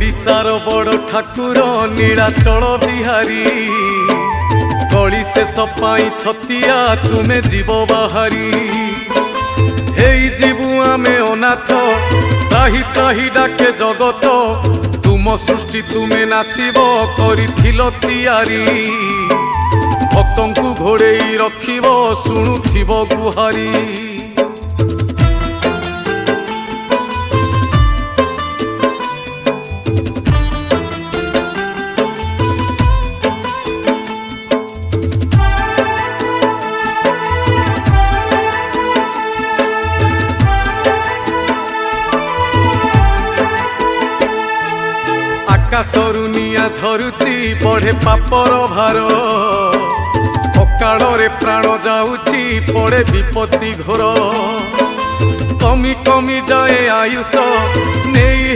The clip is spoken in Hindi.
ओडिशार बड़ ठाकुर नीलाचल बिहारी गली से सपाई छतिया तुमे जीव बाहारी हेई जीवु आमे अनाथ त्राही त्राही डाके जगत तुम सृष्टि तुमे नासिब करिथिलो तियारी भक्तंकु घोड़ेई रखिब शुणुथिब गुहारी आकाशरु निया झरुची बढ़े पापर भार अकाଳରେ प्राण जाऊची पड़े विपत्ति घोर कमी कमी जाए आयुष नहीं